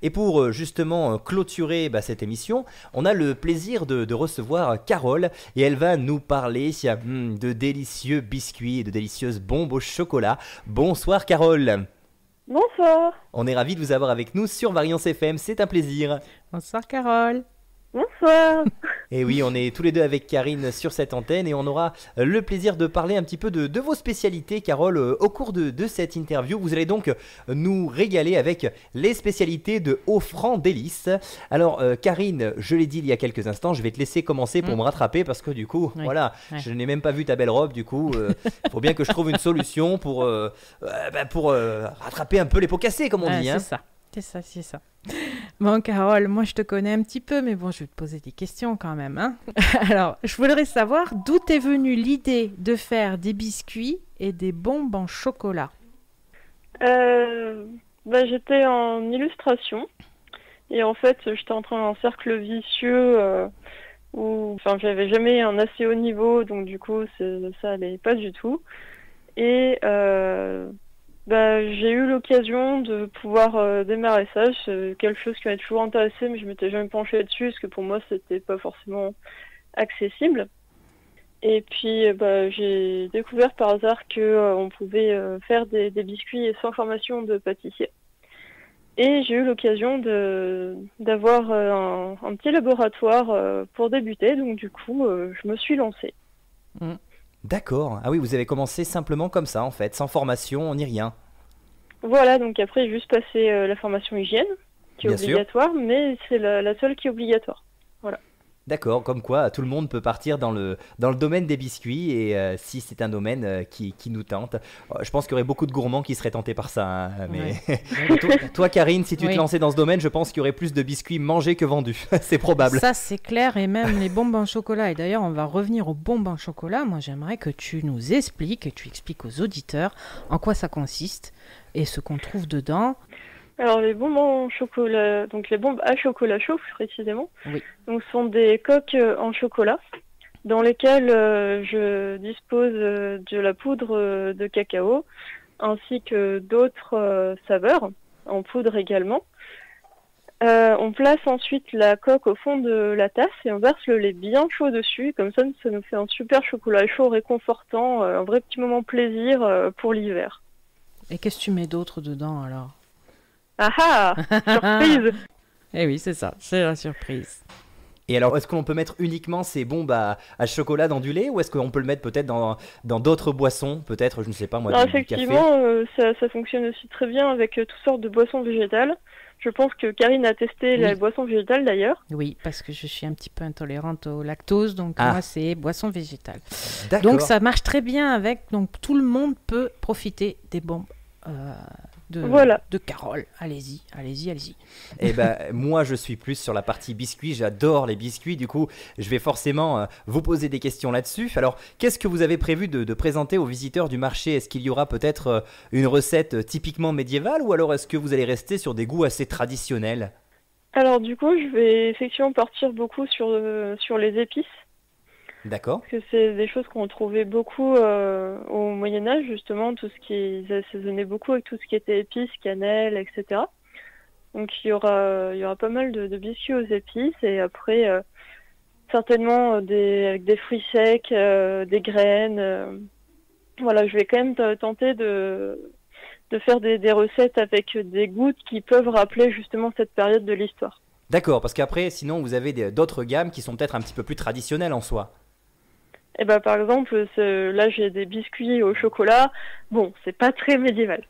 Et pour justement clôturer cette émission, on a le plaisir de recevoir Carole et elle va nous parler de délicieux biscuits et de délicieuses bombes au chocolat. Bonsoir Carole. Bonsoir. On est ravis de vous avoir avec nous sur Variance FM, c'est un plaisir. Bonsoir Carole. Bonsoir. Et oui, on est tous les deux avec Karine sur cette antenne et on aura le plaisir de parler un petit peu de vos spécialités, Carole, au cours de cette interview. Vous allez donc nous régaler avec les spécialités de Haut-Franc Délices. Alors, Karine, je l'ai dit il y a quelques instants, je vais te laisser commencer pour me rattraper parce que du coup, Oui. voilà, Ouais. je n'ai même pas vu ta belle robe. Du coup, il faut bien que je trouve une solution pour rattraper un peu les pots cassés, comme on dit. C'est ça. C'est ça. Bon Carole, moi je te connais un petit peu, mais bon, je vais te poser des questions quand même, hein. Alors, je voudrais savoir d'où t'est venue l'idée de faire des biscuits et des bombes en chocolat. J'étais en illustration et en fait j'étais en train d'un cercle vicieux où j'avais jamais un assez haut niveau, donc du coup ça allait pas du tout. Et j'ai eu l'occasion de pouvoir démarrer ça. C'est quelque chose qui m'a toujours intéressé, mais je m'étais jamais penchée dessus parce que pour moi c'était pas forcément accessible. Et puis j'ai découvert par hasard que on pouvait faire des biscuits sans formation de pâtissier. Et j'ai eu l'occasion d'avoir un petit laboratoire pour débuter, donc du coup je me suis lancée. D'accord. Ah oui, vous avez commencé simplement comme ça en fait, sans formation, ni rien. Voilà, donc après j'ai juste passé la formation hygiène, qui est Bien sûr. obligatoire, mais c'est la seule qui est obligatoire. Voilà. D'accord, comme quoi tout le monde peut partir dans le domaine des biscuits et si c'est un domaine qui nous tente. Je pense qu'il y aurait beaucoup de gourmands qui seraient tentés par ça, hein, mais toi, Karine, si tu te Oui. lançais dans ce domaine, je pense qu'il y aurait plus de biscuits mangés que vendus. C'est probable. Ça c'est clair, et même les bombes en chocolat. Et d'ailleurs, on va revenir aux bombes en chocolat. Moi, j'aimerais que tu nous expliques, que tu expliques aux auditeurs en quoi ça consiste et ce qu'on trouve dedans. Alors les bombes en chocolat, donc les bombes à chocolat chaud précisément, Oui. donc sont des coques en chocolat dans lesquelles je dispose de la poudre de cacao ainsi que d'autres saveurs en poudre également. On place ensuite la coque au fond de la tasse et on verse le lait bien chaud dessus. Comme ça nous fait un super chocolat chaud réconfortant, un vrai petit moment plaisir pour l'hiver. Et qu'est-ce que tu mets d'autre dedans alors? Ah ah, surprise. Eh oui, c'est ça, c'est la surprise. Et alors, est-ce qu'on peut mettre uniquement ces bombes à chocolat dans du lait ou est-ce qu'on peut le mettre peut-être dans d'autres boissons? Peut-être, je ne sais pas moi, Alors, du café. effectivement, ça fonctionne aussi très bien avec toutes sortes de boissons végétales. Je pense que Karine a testé Oui. la boisson végétale d'ailleurs. Oui, parce que je suis un petit peu intolérante au lactose, donc Ah. moi c'est boisson végétale. D'accord. Donc ça marche très bien avec, donc tout le monde peut profiter des bombes Voilà. de Carole. Allez-y, allez-y, allez-y. Eh ben, moi, je suis plus sur la partie biscuits. J'adore les biscuits. Du coup, je vais forcément vous poser des questions là-dessus. Alors, qu'est-ce que vous avez prévu de présenter aux visiteurs du marché? Est-ce qu'il y aura peut-être une recette typiquement médiévale ou alors est-ce que vous allez rester sur des goûts assez traditionnels? Alors du coup, je vais effectivement partir beaucoup sur les épices. D'accord. Parce que c'est des choses qu'on trouvait beaucoup au Moyen-Âge, justement, tout ce qui ils assaisonnaient beaucoup avec tout ce qui était épices, cannelle, etc. Donc il y aura pas mal de biscuits aux épices et après certainement avec des fruits secs, des graines. Voilà, je vais quand même tenter de faire des recettes avec des goûts qui peuvent rappeler justement cette période de l'histoire. D'accord, parce qu'après, sinon, vous avez d'autres gammes qui sont peut-être un petit peu plus traditionnelles en soi. Et par exemple, là j'ai des biscuits au chocolat. Bon, c'est pas très médiéval.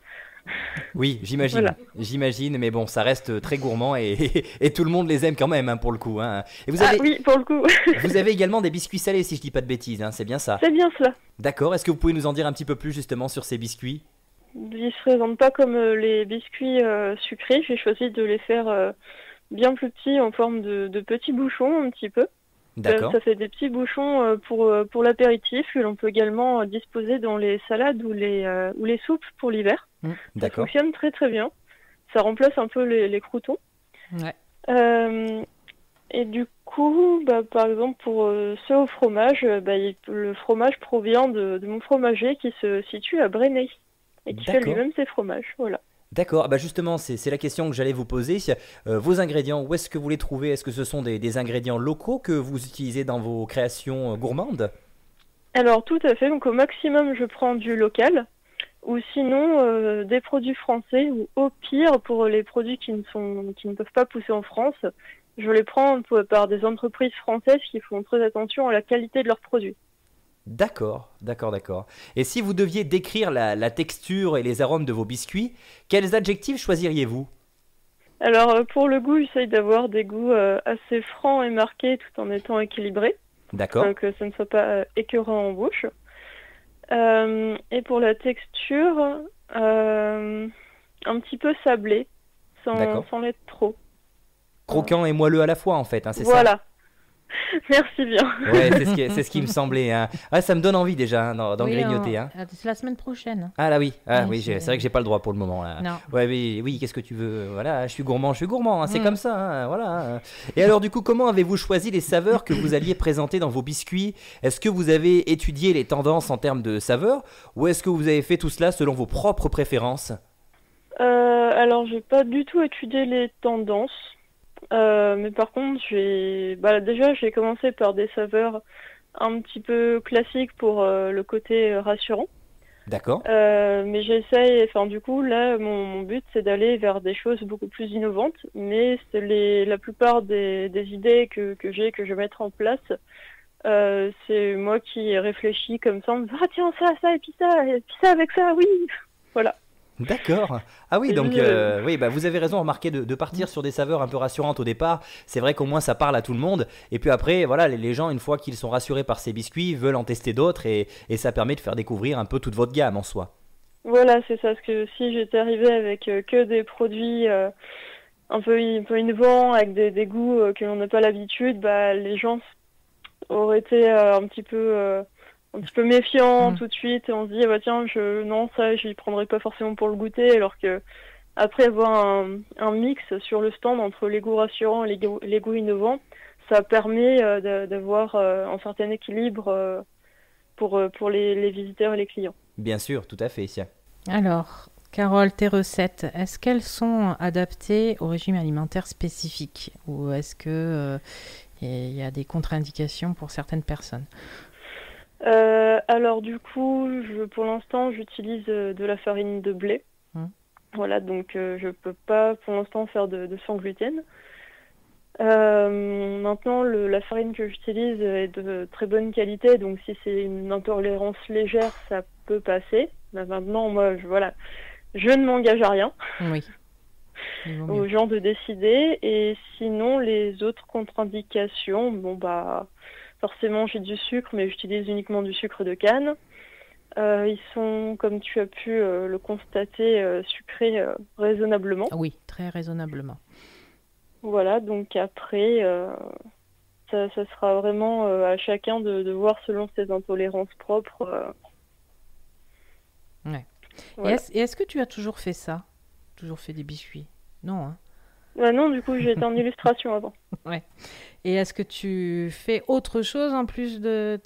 Oui, j'imagine. Voilà. J'imagine, mais bon, ça reste très gourmand et tout le monde les aime quand même, hein, pour le coup, hein. Et Ah oui, pour le coup, vous avez également des biscuits salés, si je dis pas de bêtises, hein, c'est bien ça. c'est bien cela. D'accord, est-ce que vous pouvez nous en dire un petit peu plus justement sur ces biscuits? Ils se présentent pas comme les biscuits sucrés. J'ai choisi de les faire bien plus petits en forme de petits bouchons un petit peu. D'accord. Ça fait des petits bouchons pour l'apéritif que l'on peut également disposer dans les salades ou les soupes pour l'hiver. Ça D'accord. fonctionne très très bien. Ça remplace un peu les croûtons. Ouais. Et du coup, par exemple, pour ceux au fromage, le fromage provient de mon fromager qui se situe à Brenay et qui fait D'accord. lui-même ses fromages. Voilà. D'accord, bah justement, c'est la question que j'allais vous poser. Vos ingrédients, où est-ce que vous les trouvez? Est-ce que ce sont des ingrédients locaux que vous utilisez dans vos créations gourmandes? Alors tout à fait, donc au maximum je prends du local ou sinon des produits français ou au pire pour les produits qui ne peuvent pas pousser en France, je les prends par des entreprises françaises qui font très attention à la qualité de leurs produits. D'accord, d'accord, d'accord. Et si vous deviez décrire la texture et les arômes de vos biscuits, quels adjectifs choisiriez-vous? Alors pour le goût, j'essaye d'avoir des goûts assez francs et marqués tout en étant équilibrés, D'accord. que ça ne soit pas écœurant en bouche. Et pour la texture, un petit peu sablé, D'accord. sans l'être trop. Croquant et moelleux à la fois, en fait, hein, c'est ça? Voilà, merci bien. Ouais, c'est ce qui me semblait, hein. Ah, ça me donne envie déjà, hein, d'en Oui, grignoter, hein. c'est la semaine prochaine. Ah là oui, ah, Oui, oui, c'est vrai que j'ai pas le droit pour le moment là. Non. Ouais, oui, oui, qu'est-ce que tu veux? Voilà, je suis gourmand, hein, c'est Mm. comme ça, hein, voilà. Hein. Et alors du coup, comment avez-vous choisi les saveurs que vous alliez présenter dans vos biscuits? Est-ce que vous avez étudié les tendances en termes de saveurs, ou est-ce que vous avez fait tout cela selon vos propres préférences? Alors, j'ai pas du tout étudié les tendances, mais par contre, déjà, j'ai commencé par des saveurs un petit peu classiques pour le côté rassurant. D'accord. Mais j'essaye, enfin du coup là mon but c'est d'aller vers des choses beaucoup plus innovantes, mais la plupart des idées que j'ai, que je vais mettre en place, c'est moi qui ai réfléchi comme ça, en me disant ah tiens ça et puis ça avec ça, oui, voilà. D'accord. Ah oui, C'est donc juste, oui, bah, vous avez raison, remarquez de partir sur des saveurs un peu rassurantes au départ. C'est vrai qu'au moins ça parle à tout le monde. Et puis après, voilà, les gens, une fois qu'ils sont rassurés par ces biscuits, veulent en tester d'autres et ça permet de faire découvrir un peu toute votre gamme en soi. Voilà, c'est ça, parce que si j'étais arrivée avec que des produits un peu innovants, avec des goûts que l'on n'a pas l'habitude, bah les gens aurait été un petit peu méfiant Mm. tout de suite et on se dit ah bah tiens non ça j'y prendrai pas forcément pour le goûter, alors que après avoir un mix sur le stand entre les goûts rassurants et les goûts innovants, ça permet d'avoir un certain équilibre pour les visiteurs et les clients. Bien sûr, tout à fait. Alors, Carole, tes recettes, est-ce qu'elles sont adaptées au régime alimentaire spécifique ou est-ce que il y a des contre-indications pour certaines personnes? Alors du coup, pour l'instant, j'utilise de la farine de blé. Mm. Voilà, donc je peux pas pour l'instant faire de sans gluten. Maintenant, la farine que j'utilise est de très bonne qualité, donc si c'est une intolérance légère, ça peut passer. Mais maintenant, moi, je ne m'engage à rien, Oui, il vaut mieux. aux gens de décider. Et sinon, les autres contre-indications, bon bah, forcément, j'ai du sucre, mais j'utilise uniquement du sucre de canne. Ils sont, comme tu as pu le constater, sucrés raisonnablement. Ah oui, très raisonnablement. Voilà, donc après, ça sera vraiment à chacun de voir selon ses intolérances propres. Ouais. Voilà. Et est-ce que tu as toujours fait ça? Toujours fait des biscuits? Non, hein? Non, du coup, j'ai été en illustration avant. Ouais. Et est-ce que tu fais autre chose en plus de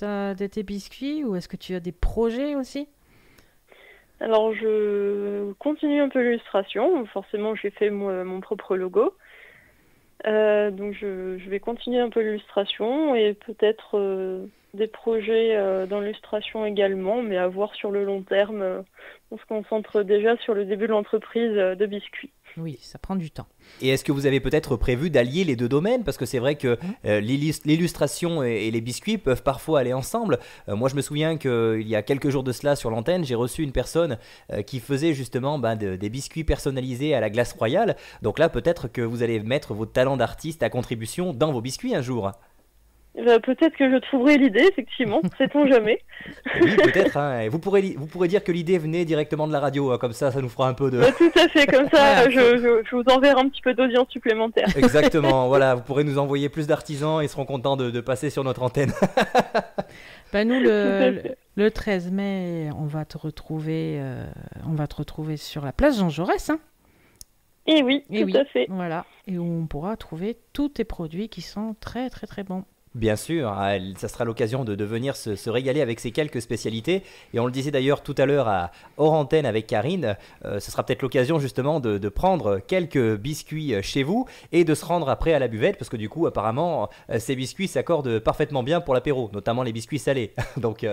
tes biscuits ou est-ce que tu as des projets aussi? Alors, je continue un peu l'illustration. Forcément, j'ai fait mon propre logo. Donc, je vais continuer un peu l'illustration et peut-être des projets dans l'illustration également, mais à voir sur le long terme. On se concentre déjà sur le début de l'entreprise de biscuits. Oui, ça prend du temps. Et est-ce que vous avez peut-être prévu d'allier les deux domaines? Parce que c'est vrai que l'illustration et les biscuits peuvent parfois aller ensemble. Moi, je me souviens qu'il y a quelques jours de cela sur l'antenne, j'ai reçu une personne qui faisait justement des biscuits personnalisés à la glace royale. Donc là, peut-être que vous allez mettre vos talents d'artiste à contribution dans vos biscuits un jour. Peut-être que je trouverai l'idée, effectivement, sait-on jamais. Oui, peut-être. Hein. Et vous pourrez dire que l'idée venait directement de la radio. Hein. Comme ça nous fera un peu de... Tout à fait, comme ça, Voilà. je vous enverrai un petit peu d'audience supplémentaire. Exactement, voilà, vous pourrez nous envoyer plus d'artisans, ils seront contents de passer sur notre antenne. Ben nous, le 13 mai, on va te retrouver sur la place Jean Jaurès, hein. Et oui, Et tout oui, à fait. voilà. Et où on pourra trouver tous tes produits qui sont très très très bons. Bien sûr, ça sera l'occasion de venir se régaler avec ces quelques spécialités. Et on le disait d'ailleurs tout à l'heure hors antenne avec Karine, ce sera peut-être l'occasion justement de prendre quelques biscuits chez vous et de se rendre après à la buvette, parce que du coup apparemment ces biscuits s'accordent parfaitement bien pour l'apéro, notamment les biscuits salés. Donc,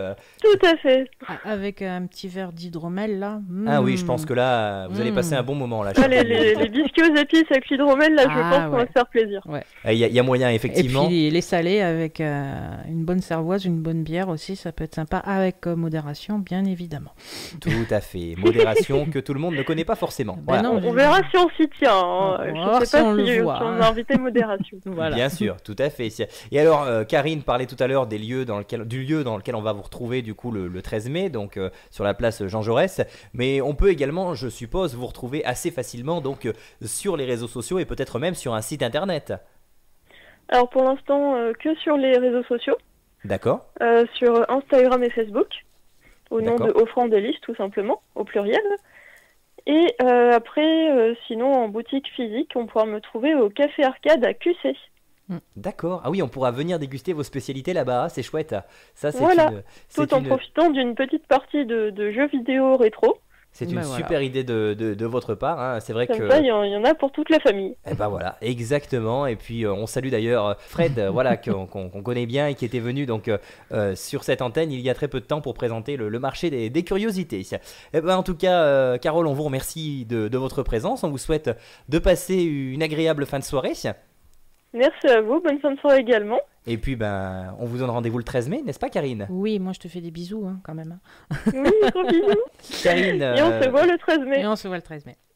Tout à fait. Avec un petit verre d'hydromel là. Ah oui, je pense que là vous allez passer un bon moment là. Les biscuits aux épices avec l'hydromel, là, je pense qu'on va se faire plaisir. Il y a moyen effectivement. Et puis les salés avec une bonne cervoise, une bonne bière aussi, ça peut être sympa, avec modération, bien évidemment. Tout à fait. Modération que tout le monde ne connaît pas forcément. Ben non, on verra si on s'y tient. Je ne sais pas si on a invité modération. Voilà. Bien sûr, tout à fait. Et alors, Karine parlait tout à l'heure du lieu dans lequel on va vous retrouver du coup le 13 mai, donc sur la place Jean Jaurès. Mais on peut également, je suppose, vous retrouver assez facilement donc sur les réseaux sociaux et peut-être même sur un site internet. Alors pour l'instant, que sur les réseaux sociaux. D'accord. Sur Instagram et Facebook, au nom de Offrande Délices, tout simplement, au pluriel. Et après, sinon, en boutique physique, on pourra me trouver au Café Arcade à QC. D'accord. Ah oui, on pourra venir déguster vos spécialités là-bas, c'est chouette. Ça, tout en profitant d'une petite partie de jeux vidéo rétro. C'est une super idée de votre part, hein. C'est vrai que ça, il y en a pour toute la famille. Et ben voilà, exactement. Et puis on salue d'ailleurs Fred, voilà qu'on connaît bien et qui était venu donc sur cette antenne il y a très peu de temps pour présenter le marché des curiosités. Et ben en tout cas, Carole, on vous remercie de votre présence. On vous souhaite de passer une agréable fin de soirée. Merci à vous, bonne fin de soirée également. Et puis, on vous donne rendez-vous le 13 mai, n'est-ce pas, Karine? Oui, moi je te fais des bisous, hein, quand même. Oui, gros bisous. Karine. Et on se voit le 13 mai. Et on se voit le 13 mai.